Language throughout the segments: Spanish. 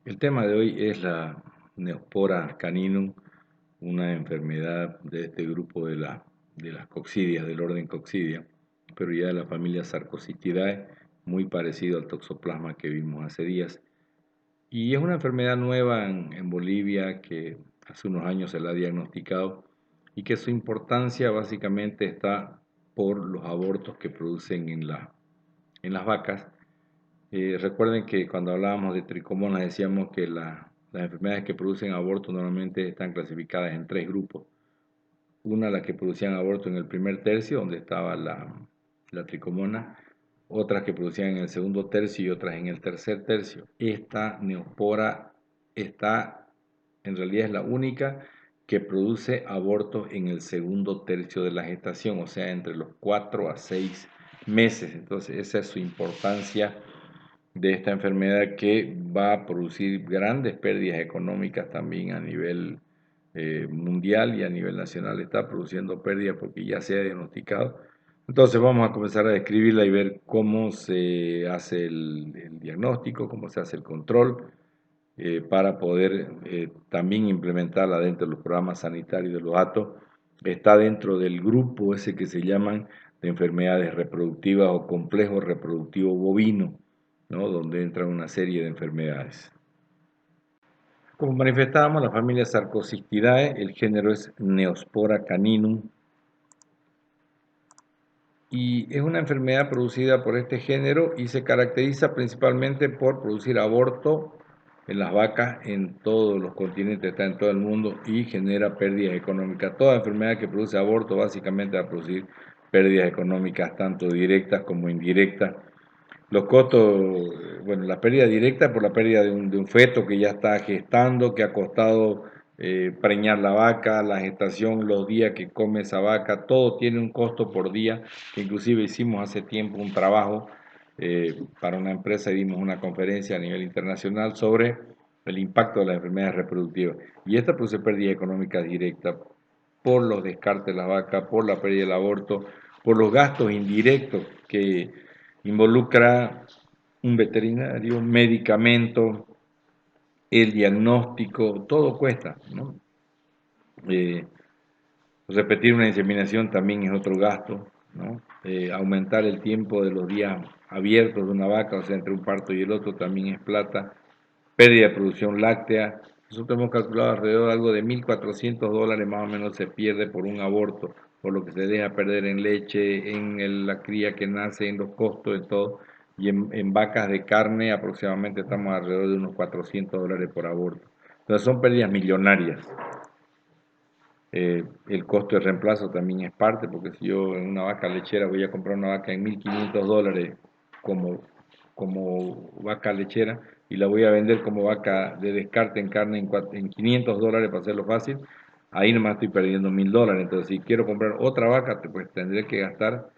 El tema de hoy es la Neospora caninum, una enfermedad de este grupo de las coccidias, del orden Coccidia, pero ya de la familia Sarcosictidae, muy parecido al toxoplasma que vimos hace días. Y es una enfermedad nueva en Bolivia que hace unos años se la ha diagnosticado y que su importancia básicamente está por los abortos que producen en las vacas. Recuerden que cuando hablábamos de tricomonas decíamos que las enfermedades que producen aborto normalmente están clasificadas en tres grupos. Una, las que producían aborto en el primer tercio, donde estaba la tricomona, otras que producían en el segundo tercio y otras en el tercer tercio. Esta neospora en realidad es la única que produce abortos en el segundo tercio de la gestación, o sea, entre los 4 a 6 meses. Entonces, esa es su importancia de esta enfermedad que va a producir grandes pérdidas económicas también a nivel mundial y a nivel nacional. Está produciendo pérdidas porque ya se ha diagnosticado. Entonces vamos a comenzar a describirla y ver cómo se hace el diagnóstico, cómo se hace el control, para poder también implementarla dentro de los programas sanitarios de los datos. Está dentro del grupo ese que se llaman de enfermedades reproductivas o complejo reproductivo bovino, ¿no? Donde entran una serie de enfermedades. Como manifestábamos, la familia Sarcosictidae, el género es Neospora caninum, y es una enfermedad producida por este género y se caracteriza principalmente por producir aborto en las vacas en todos los continentes, está en todo el mundo y genera pérdidas económicas. Toda enfermedad que produce aborto básicamente va a producir pérdidas económicas, tanto directas como indirectas. Los costos, bueno, la pérdida directa por la pérdida de un feto que ya está gestando, que ha costado preñar la vaca, la gestación, los días que come esa vaca, todo tiene un costo por día. Inclusive hicimos hace tiempo un trabajo para una empresa y dimos una conferencia a nivel internacional sobre el impacto de las enfermedades reproductivas. Y esta produce pérdida económica directa por los descartes de la vaca, por la pérdida del aborto, por los gastos indirectos que involucra un veterinario, un medicamento, el diagnóstico, todo cuesta, ¿no? Eh, Repetir una inseminación también es otro gasto, ¿no? Aumentar el tiempo de los días abiertos de una vaca, o sea, entre un parto y el otro, también es plata. Pérdida de producción láctea. Nosotros hemos calculado alrededor de algo de $1.400 más o menos se pierde por un aborto, por lo que se deja perder en leche, en la cría que nace, en los costos, en todo. Y en vacas de carne aproximadamente estamos alrededor de unos $400 por aborto. Entonces son pérdidas millonarias. El costo de reemplazo también es parte, porque si yo en una vaca lechera voy a comprar una vaca en $1.500 como vaca lechera y la voy a vender como vaca de descarte en carne en $500 para hacerlo fácil, ahí nomás estoy perdiendo $1.000. Entonces, si quiero comprar otra vaca, pues tendré que gastar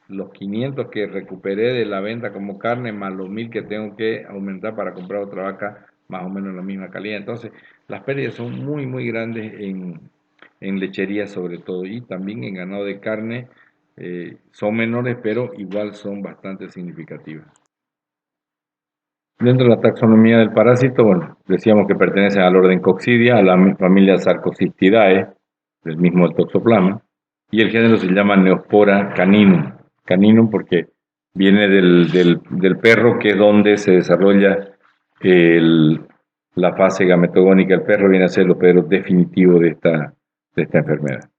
los 500 que recuperé de la venta como carne más los 1.000 que tengo que aumentar para comprar otra vaca más o menos en la misma calidad. Entonces, las pérdidas son muy, muy grandes en lechería sobre todo y también en ganado de carne. Son menores, pero igual son bastante significativas. Dentro de la taxonomía del parásito, bueno, decíamos que pertenecen al orden Coccidia, a la familia Sarcosictidae, del mismo toxoplasma, y el género se llama Neospora caninum. Caninum porque viene del perro, que es donde se desarrolla el, la fase gametogónica. El perro viene a ser el hospedero definitivo de esta enfermedad.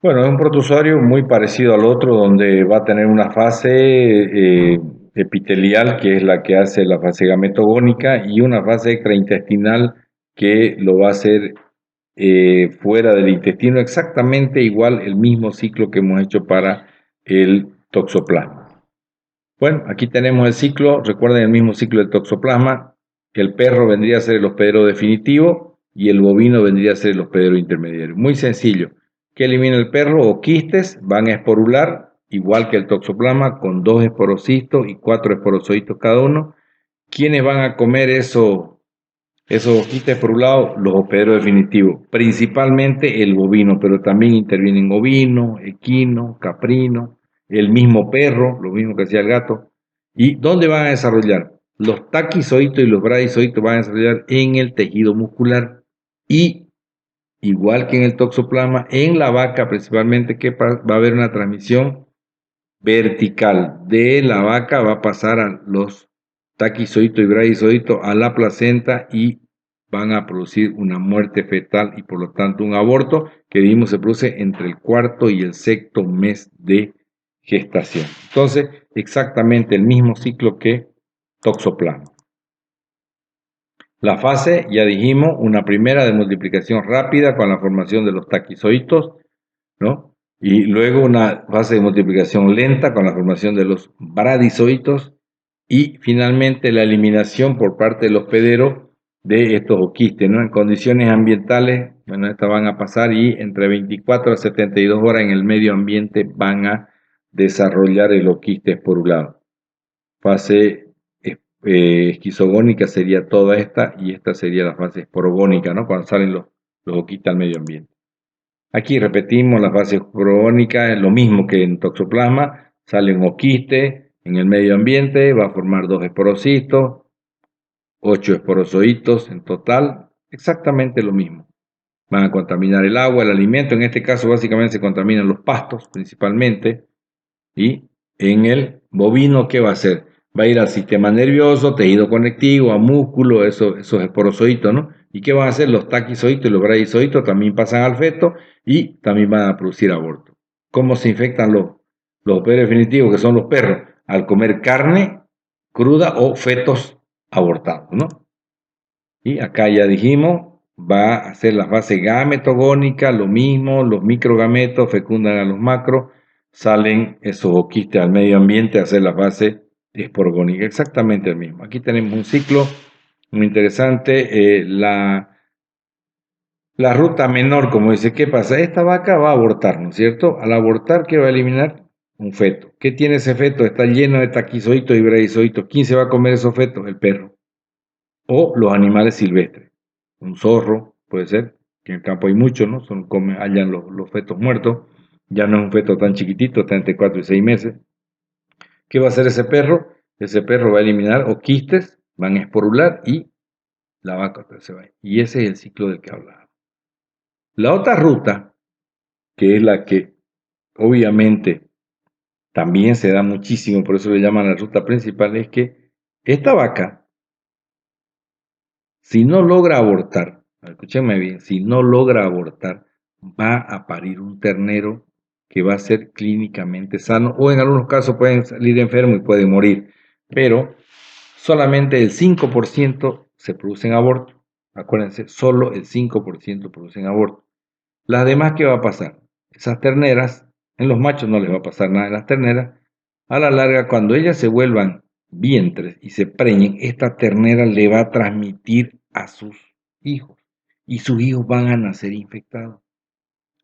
Bueno, es un protozoario muy parecido al otro, donde va a tener una fase epitelial, que es la que hace la fase gametogónica, y una fase extraintestinal que lo va a hacer fuera del intestino, exactamente igual el mismo ciclo que hemos hecho para el toxoplasma. Bueno, aquí tenemos el ciclo, recuerden el mismo ciclo del toxoplasma. El perro vendría a ser el hospedero definitivo y el bovino vendría a ser el hospedero intermediario. Muy sencillo. ¿Qué elimina el perro? O quistes, van a esporular, igual que el toxoplasma, con 2 esporocistos y 4 esporozoitos cada uno. ¿Quiénes van a comer esos quistes esporulados? Los hospederos definitivos, principalmente el bovino, pero también intervienen ovino, equino, caprino, el mismo perro, lo mismo que hacía el gato. ¿Y dónde van a desarrollar? los taquizoitos y los bradizoitos van a desarrollar en el tejido muscular y igual que en el toxoplasma, en la vaca principalmente que va a haber una transmisión vertical. De la vaca va a pasar a los taquizoitos y bradizoitos a la placenta y van a producir una muerte fetal y por lo tanto un aborto que dijimos se produce entre el cuarto y el sexto mes de gestación. Entonces, exactamente el mismo ciclo que toxoplasma. La fase, ya dijimos, una primera de multiplicación rápida con la formación de los taquizoitos, ¿no? Y luego una fase de multiplicación lenta con la formación de los bradizoitos y finalmente la eliminación por parte de los pederos de estos oquistes, ¿no? En condiciones ambientales, bueno, estas van a pasar y entre 24 a 72 horas en el medio ambiente van a desarrollar el oquiste esporulado. Fase esquizogónica sería toda esta y esta sería la fase esporogónica, ¿no? Cuando salen los oquistes al medio ambiente. Aquí repetimos la fase esporogónica, es lo mismo que en toxoplasma, sale un oquiste en el medio ambiente, va a formar 2 esporocitos, 8 esporozoitos en total, exactamente lo mismo. Van a contaminar el agua, el alimento, en este caso básicamente se contaminan los pastos principalmente, y en el bovino, ¿qué va a hacer? Va a ir al sistema nervioso, tejido conectivo, a músculo, esos esporozoitos, ¿no? ¿Y qué van a hacer? Los taquizoitos y los bradizoitos también pasan al feto y también van a producir aborto. ¿Cómo se infectan los operos definitivos, que son los perros? Al comer carne cruda o fetos abortados, ¿no? Y acá ya dijimos, va a ser la fase gametogónica, lo mismo, los microgametos fecundan a los macros, salen esos oquistes al medio ambiente a hacer la fase esporogónica, exactamente el mismo. Aquí tenemos un ciclo muy interesante, la ruta menor, como dice, ¿qué pasa? Esta vaca va a abortar, ¿no es cierto? Al abortar, ¿qué va a eliminar? Un feto. ¿Qué tiene ese feto? Está lleno de taquizoitos y bradizoitos. ¿Quién se va a comer esos fetos? El perro. O los animales silvestres. Un zorro, puede ser, que en el campo hay muchos, ¿no? Hallan los fetos muertos. Ya no es un feto tan chiquitito, está entre 4 y 6 meses. ¿Qué va a hacer ese perro? Ese perro va a eliminar oquistes, van a esporular y la vaca se va. Y ese es el ciclo del que hablaba. La otra ruta, que es la que obviamente también se da muchísimo, por eso le llaman la ruta principal, es que esta vaca, si no logra abortar, escúchenme bien, si no logra abortar, va a parir un ternero que va a ser clínicamente sano, o en algunos casos pueden salir enfermo y puede morir, pero solamente el 5% se producen abortos. Acuérdense, solo el 5% producen abortos. Las demás, ¿qué va a pasar? Esas terneras, en los machos no les va a pasar nada en las terneras, a la larga, cuando ellas se vuelvan vientres y se preñen, esta ternera le va a transmitir a sus hijos y sus hijos van a nacer infectados.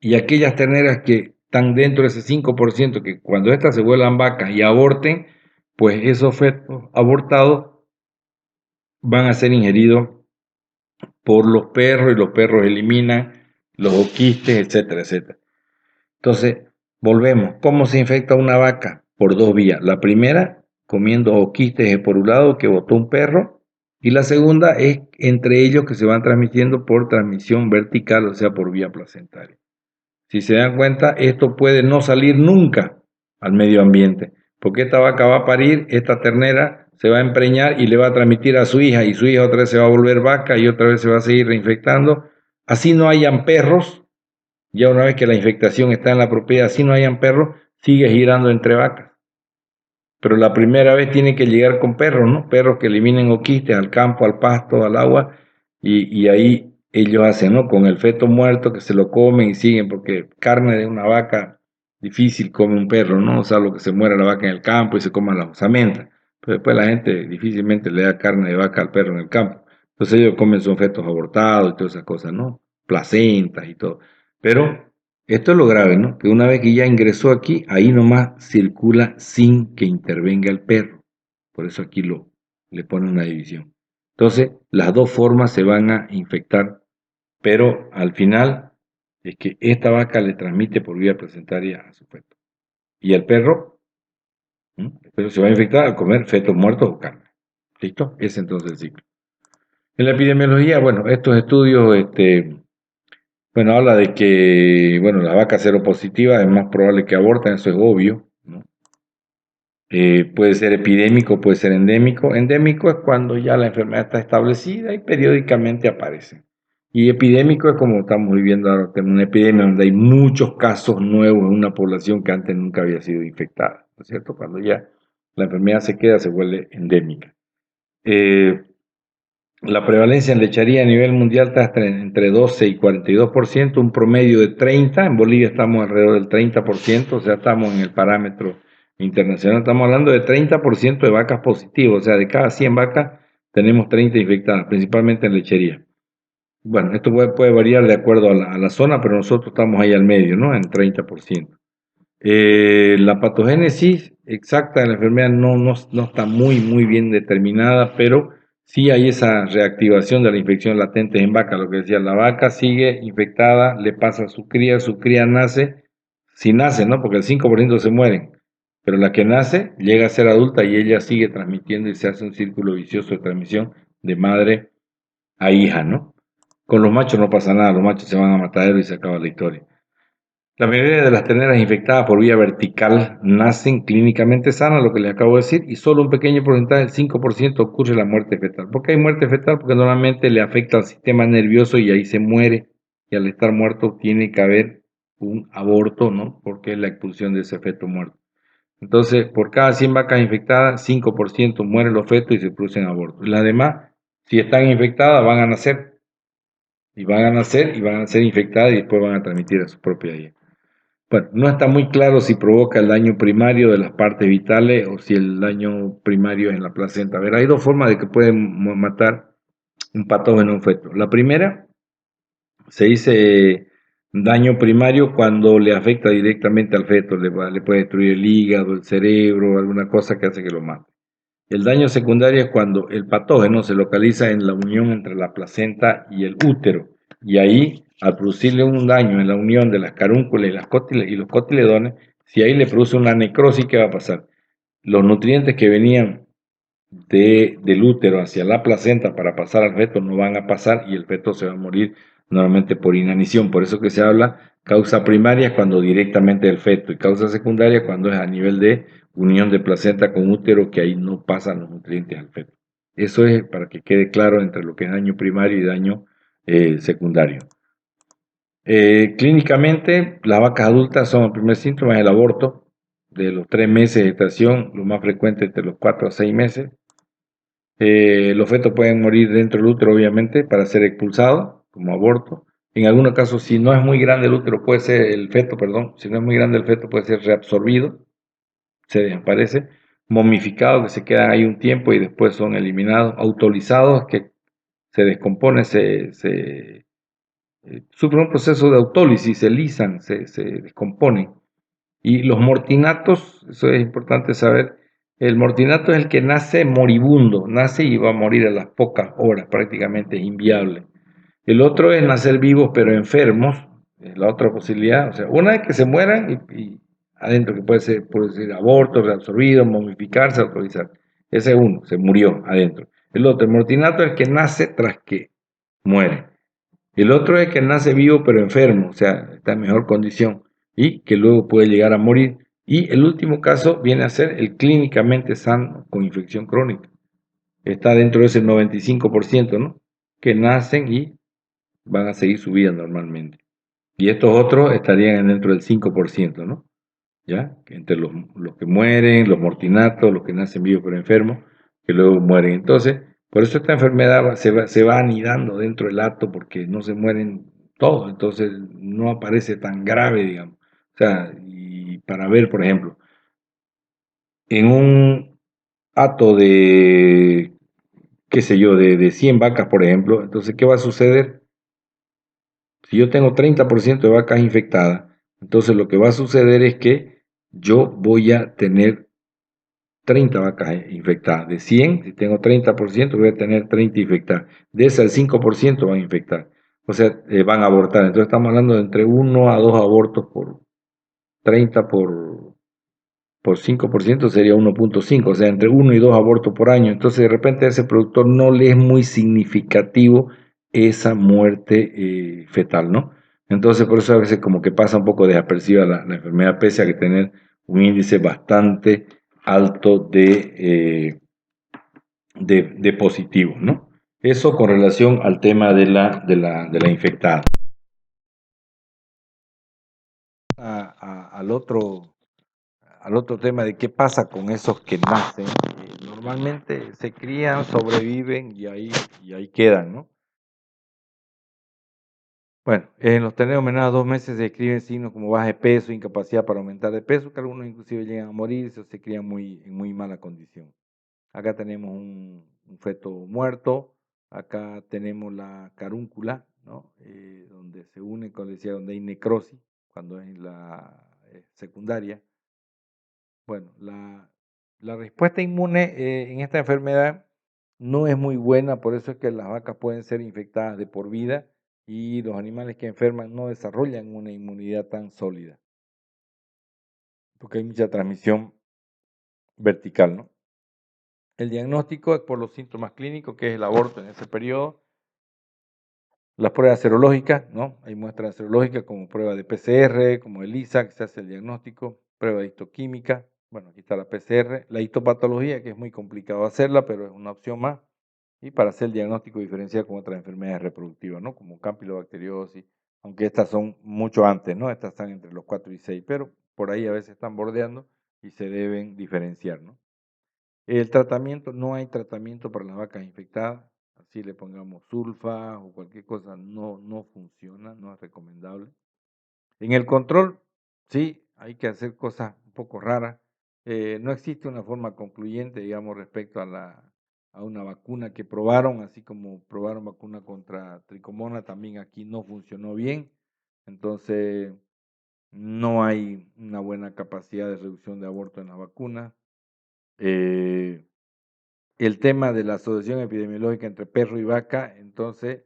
Y aquellas terneras que están dentro de ese 5%, que cuando estas se vuelvan vacas y aborten, pues esos fetos abortados van a ser ingeridos por los perros y los perros eliminan los oquistes, etcétera, etcétera. Entonces, volvemos. ¿Cómo se infecta una vaca? Por dos vías. La primera, comiendo oquistes por un lado que botó un perro. Y la segunda es entre ellos que se van transmitiendo por transmisión vertical, o sea, por vía placentaria. Si se dan cuenta, esto puede no salir nunca al medio ambiente, porque esta vaca va a parir, esta ternera se va a empreñar y le va a transmitir a su hija, y su hija otra vez se va a volver vaca y otra vez se va a seguir reinfectando. Así no hayan perros, ya una vez que la infectación está en la propiedad, si no hayan perros, sigue girando entre vacas. Pero la primera vez tiene que llegar con perros, ¿no? Perros que eliminen oquistes al campo, al pasto, al agua, y ahí ellos hacen, ¿no? Con el feto muerto que se lo comen y siguen, porque carne de una vaca difícil come un perro, ¿no? O sea, lo que se muera la vaca en el campo y se coma la osamenta. Pero después la gente difícilmente le da carne de vaca al perro en el campo. Entonces ellos comen sus fetos abortados y todas esas cosas, ¿no? Placentas y todo. Pero esto es lo grave, ¿no? Que una vez que ya ingresó aquí, ahí nomás circula sin que intervenga el perro. Por eso aquí le ponen una división. Entonces, las dos formas se van a infectar, pero al final es que esta vaca le transmite por vía placentaria a su feto. Y el perro se va a infectar al comer fetos muertos o carne. ¿Listo? Ese entonces el ciclo. En la epidemiología, bueno, estos estudios, bueno, habla de que, bueno, las vacas seropositivas es más probable que aborten, eso es obvio, ¿no? Puede ser epidémico, puede ser endémico. Endémico es cuando ya la enfermedad está establecida y periódicamente aparece. Y epidémico es como estamos viviendo ahora, tenemos una epidemia donde hay muchos casos nuevos en una población que antes nunca había sido infectada, ¿no es cierto? Cuando ya la enfermedad se queda, se vuelve endémica. Eh, la prevalencia en lechería a nivel mundial está entre 12 y 42%, un promedio de 30%. En Bolivia estamos alrededor del 30%, o sea, estamos en el parámetro internacional. Estamos hablando de 30% de vacas positivas, o sea, de cada 100 vacas tenemos 30 infectadas, principalmente en lechería. Bueno, esto puede variar de acuerdo a la zona, pero nosotros estamos ahí al medio, ¿no? En 30%. La patogénesis exacta de la enfermedad no está muy bien determinada, pero sí hay esa reactivación de la infección latente en vaca, lo que decía, la vaca sigue infectada, le pasa a su cría nace, si nace, ¿no? Porque el 5% se mueren, pero la que nace llega a ser adulta y ella sigue transmitiendo y se hace un círculo vicioso de transmisión de madre a hija, ¿no? Con los machos no pasa nada, los machos se van a matadero y se acaba la historia. La mayoría de las terneras infectadas por vía vertical nacen clínicamente sanas, lo que les acabo de decir, y solo un pequeño porcentaje, el 5%, ocurre la muerte fetal. ¿Por qué hay muerte fetal? Porque normalmente le afecta al sistema nervioso y ahí se muere, y al estar muerto tiene que haber un aborto, ¿no? Porque es la expulsión de ese feto muerto. Entonces, por cada 100 vacas infectadas, 5% mueren los fetos y se producen abortos. Las demás, si están infectadas, van a nacer, y van a ser infectadas y después van a transmitir a su propia hija. Bueno, no está muy claro si provoca el daño primario de las partes vitales o si el daño primario es en la placenta. A ver, hay dos formas de que pueden matar un patógeno en un feto. La primera, se dice daño primario cuando le afecta directamente al feto, le puede destruir el hígado, el cerebro, alguna cosa que hace que lo mate. El daño secundario es cuando el patógeno se localiza en la unión entre la placenta y el útero. Y ahí, al producirle un daño en la unión de las carúnculas y los cotiledones, si ahí le produce una necrosis, ¿qué va a pasar? Los nutrientes que venían del útero hacia la placenta para pasar al feto no van a pasar y el feto se va a morir normalmente por inanición. Por eso que se habla causa primaria cuando directamente del feto y causa secundaria cuando es a nivel de unión de placenta con útero, que ahí no pasan los nutrientes al feto. Eso es para que quede claro entre lo que es daño primario y daño secundario. Clínicamente, las vacas adultas son el primer síntoma, es el aborto de los 3 meses de gestación, lo más frecuente entre los 4 a 6 meses. Los fetos pueden morir dentro del útero, obviamente, para ser expulsados como aborto. En algunos casos, si no es muy grande el útero, puede ser el feto, perdón, si no es muy grande el feto, puede ser reabsorbido, se desaparece, momificados, que se quedan ahí un tiempo y después son eliminados, autorizados, que se descomponen, sufren un proceso de autólisis, se lisan, se descomponen. Y los mortinatos, eso es importante saber, el mortinato es el que nace moribundo, nace y va a morir a las pocas horas, prácticamente es inviable. El otro es nacer vivos pero enfermos, es la otra posibilidad. O sea, una es que se mueran y adentro, que puede ser aborto, reabsorbido, momificarse, autorizar. Ese es uno, se murió adentro. El otro, el mortinato, es el que nace tras que muere. El otro es que nace vivo pero enfermo, o sea, está en mejor condición y que luego puede llegar a morir. Y el último caso viene a ser el clínicamente sano con infección crónica. Está dentro de ese 95%, ¿no? Que nacen y van a seguir su vida normalmente. Y estos otros estarían dentro del 5%, ¿no? ¿Ya? Entre los que mueren, los mortinatos, los que nacen vivos pero enfermos, que luego mueren. Entonces, por eso esta enfermedad se va anidando dentro del acto porque no se mueren todos, entonces no aparece tan grave, digamos. O sea, y para ver, por ejemplo, en un hato de, qué sé yo, de 100 vacas, por ejemplo, entonces, ¿qué va a suceder? Si yo tengo 30% de vacas infectadas, entonces lo que va a suceder es que yo voy a tener 30 vacas infectadas. De 100, si tengo 30%, voy a tener 30 infectadas. De esas, el 5% van a infectar. O sea, van a abortar. Entonces estamos hablando de entre 1 a 2 abortos por 30 por por 5% sería 1.5, o sea, entre 1 y 2 abortos por año. Entonces, de repente a ese productor no le es muy significativo esa muerte fetal, ¿no? Entonces, por eso a veces como que pasa un poco desapercibida la enfermedad, pese a que tener un índice bastante alto de positivos, ¿no? Eso con relación al tema de la infectada. Al otro tema de qué pasa con esos que nacen, normalmente se crían, sobreviven y ahí quedan, ¿no? Bueno, en los tenores menores a 2 meses se describen signos como baja de peso, incapacidad para aumentar de peso, que algunos inclusive llegan a morir o se crían en muy mala condición. Acá tenemos un feto muerto, acá tenemos la carúncula, ¿no? Donde se une, como decía, donde hay necrosis, cuando es la secundaria. Bueno, la respuesta inmune en esta enfermedad no es muy buena, por eso es que las vacas pueden ser infectadas de por vida y los animales que enferman no desarrollan una inmunidad tan sólida, porque hay mucha transmisión vertical, ¿no? El diagnóstico es por los síntomas clínicos, que es el aborto en ese periodo. Las pruebas serológicas, ¿no? Hay muestras serológicas como prueba de PCR, como el ISA, que se hace el diagnóstico, prueba de histoquímica, bueno, aquí está la PCR, la histopatología, que es muy complicado hacerla, pero es una opción más, y para hacer el diagnóstico diferencial con otras enfermedades reproductivas, ¿no? Como campilobacteriosis, aunque estas son mucho antes, ¿no? Estas están entre los 4 y 6, pero por ahí a veces están bordeando y se deben diferenciar, ¿no? El tratamiento, no hay tratamiento para las vacas infectadas, así le pongamos sulfa o cualquier cosa, no funciona, no es recomendable. En el control, sí, hay que hacer cosas un poco raras. No existe una forma concluyente, digamos, respecto a una vacuna que probaron, así como probaron vacuna contra tricomona, también aquí no funcionó bien. Entonces, no hay una buena capacidad de reducción de aborto en la vacuna. El tema de la asociación epidemiológica entre perro y vaca, entonces,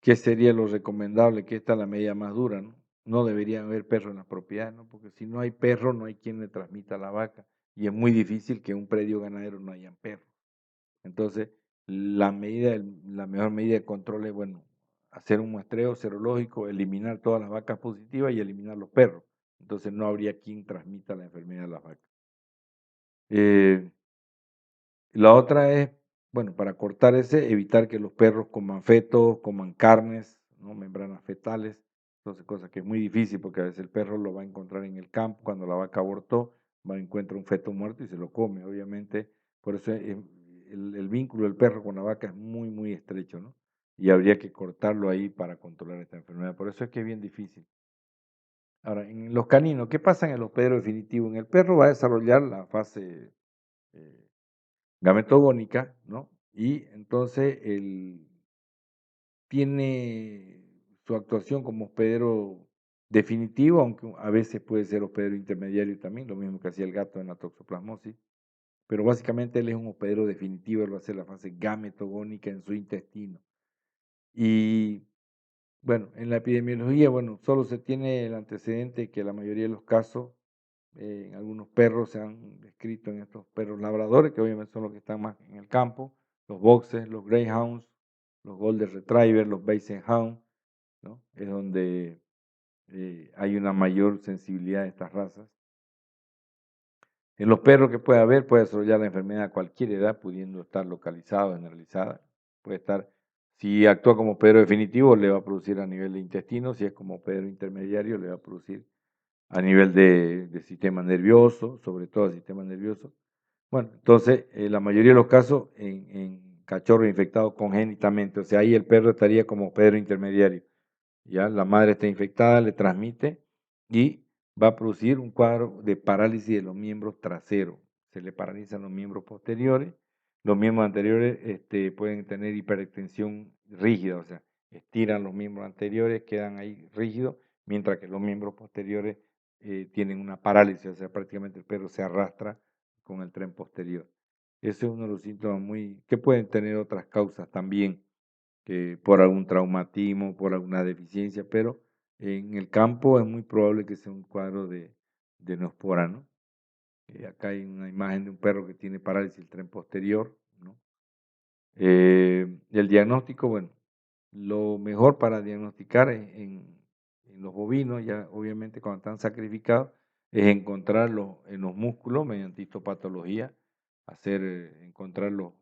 ¿qué sería lo recomendable? Que esta es la medida más dura, ¿no? No deberían haber perros en las propiedades, ¿no? Porque si no hay perro, no hay quien le transmita a la vaca. Y es muy difícil que en un predio ganadero no hayan perros. Entonces, la mejor medida de control es, bueno, hacer un muestreo serológico, eliminar todas las vacas positivas y eliminar los perros. Entonces, no habría quien transmita la enfermedad a las vacas. La otra es, bueno, para cortar evitar que los perros coman fetos, coman carnes, ¿no? Membranas fetales, entonces cosas que es muy difícil porque a veces el perro lo va a encontrar en el campo, cuando la vaca abortó, va a encontrar un feto muerto y se lo come, obviamente, por eso el vínculo del perro con la vaca es muy, muy estrecho, ¿no? Y habría que cortarlo ahí para controlar esta enfermedad, por eso es que es bien difícil. Ahora, en los caninos, ¿qué pasa en el hospedero definitivo? En el perro va a desarrollar la fase eh, gametogónica, ¿no? Y entonces él tiene su actuación como hospedero definitivo, aunque a veces puede ser hospedero intermediario también, lo mismo que hacía el gato en la toxoplasmosis, pero básicamente él es un hospedero definitivo, él va a hacer la fase gametogónica en su intestino. Y bueno, en la epidemiología, bueno, solo se tiene el antecedente que la mayoría de los casos, en algunos perros se han descrito en estos perros labradores, que obviamente son los que están más en el campo, los boxers, los greyhounds, los golden retriever, los basset hound, ¿no? Es donde hay una mayor sensibilidad de estas razas. En los perros que puede haber, puede desarrollar la enfermedad a cualquier edad, pudiendo estar localizada, generalizada. Puede estar, si actúa como pedro definitivo, le va a producir a nivel de intestino, si es como pedro intermediario, le va a producir a nivel de sistema nervioso, sobre todo el sistema nervioso. Bueno, entonces, la mayoría de los casos en cachorros infectados congénitamente, o sea, ahí el perro estaría como pedro intermediario. Ya la madre está infectada, le transmite y va a producir un cuadro de parálisis de los miembros traseros. Se le paralizan los miembros posteriores. Los miembros anteriores pueden tener hiperextensión rígida, o sea, estiran los miembros anteriores, quedan ahí rígidos, mientras que los miembros posteriores tienen una parálisis, o sea, prácticamente el perro se arrastra con el tren posterior. Ese es uno de los síntomas que pueden tener otras causas también por algún traumatismo, por alguna deficiencia, pero en el campo es muy probable que sea un cuadro de neospora, ¿no? Acá hay una imagen de un perro que tiene parálisis del tren posterior, ¿no? El diagnóstico, bueno, lo mejor para diagnosticar en los bovinos, ya obviamente cuando están sacrificados, es encontrarlos en los músculos mediante histopatología, encontrar los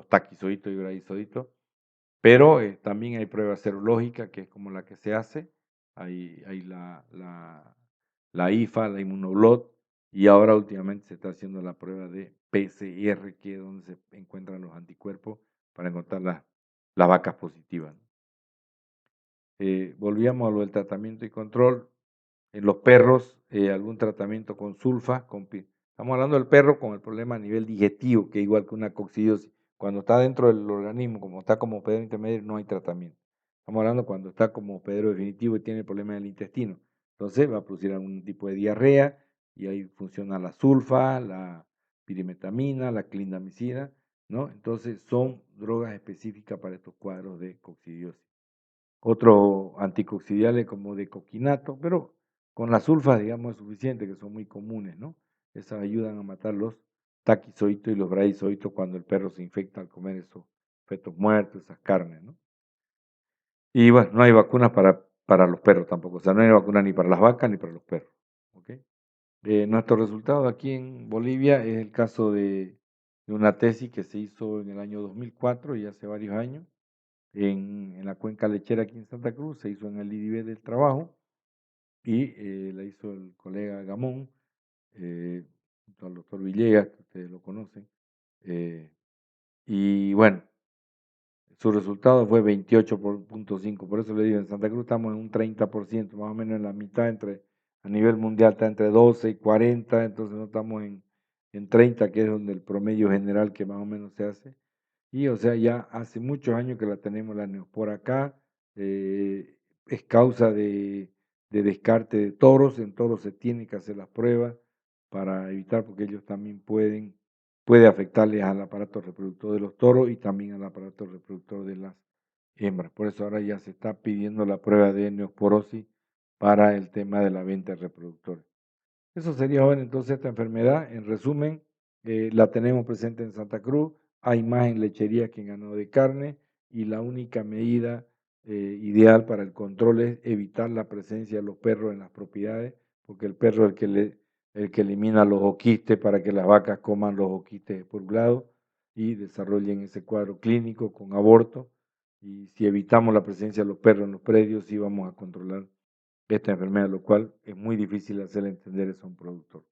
taquizoitos y braquizoitos, pero también hay pruebas serológicas, que es como la que se hace, hay la IFA, la inmunoblot, y ahora últimamente se está haciendo la prueba de PCR, que es donde se encuentran los anticuerpos para encontrar las vacas positivas. Volvíamos a lo del tratamiento y control. En los perros, algún tratamiento con sulfa. Estamos hablando del perro con el problema a nivel digestivo, que es igual que una coccidiosis. Cuando está dentro del organismo, como está como hospedero intermedio, no hay tratamiento. Estamos hablando cuando está como hospedero definitivo y tiene problemas del intestino. Entonces va a producir algún tipo de diarrea y ahí funciona la sulfa, la pirimetamina, la clindamicina, ¿no? Entonces son drogas específicas para estos cuadros de coccidiosis. Otros anticoccidiales como de coquinato, pero con las sulfas, digamos, es suficiente, que son muy comunes, ¿no? Esas ayudan a matar los taquizoitos y los braquizoitos cuando el perro se infecta al comer esos fetos muertos, esas carnes, ¿no? Y bueno, no hay vacunas para los perros tampoco, o sea, no hay vacuna ni para las vacas ni para los perros, ¿ok? Nuestro resultado aquí en Bolivia es el caso de una tesis que se hizo en el año 2004 y hace varios años, en la cuenca lechera aquí en Santa Cruz, se hizo en el IDB del trabajo y la hizo el colega Gamón, junto al doctor Villegas, que ustedes lo conocen. Y bueno, su resultado fue 28.5, por eso le digo, en Santa Cruz estamos en un 30%, más o menos en la mitad, a nivel mundial está entre 12 y 40, entonces no estamos en 30, que es donde el promedio general que más o menos se hace. Y o sea, ya hace muchos años que la tenemos la neospora acá, es causa de descarte de toros, en toros se tiene que hacer las pruebas para evitar, porque ellos también puede afectarles al aparato reproductor de los toros y también al aparato reproductor de las hembras. Por eso ahora ya se está pidiendo la prueba de neosporosis para el tema de la venta de reproductores. Eso sería, bueno, entonces esta enfermedad, en resumen, la tenemos presente en Santa Cruz, hay más en lecherías que en ganado de carne y la única medida ideal para el control es evitar la presencia de los perros en las propiedades, porque el perro es el que elimina los oquistes para que las vacas coman los oquistes por un lado y desarrollen ese cuadro clínico con aborto. Y si evitamos la presencia de los perros en los predios, sí vamos a controlar esta enfermedad, lo cual es muy difícil hacerle entender eso a un productor.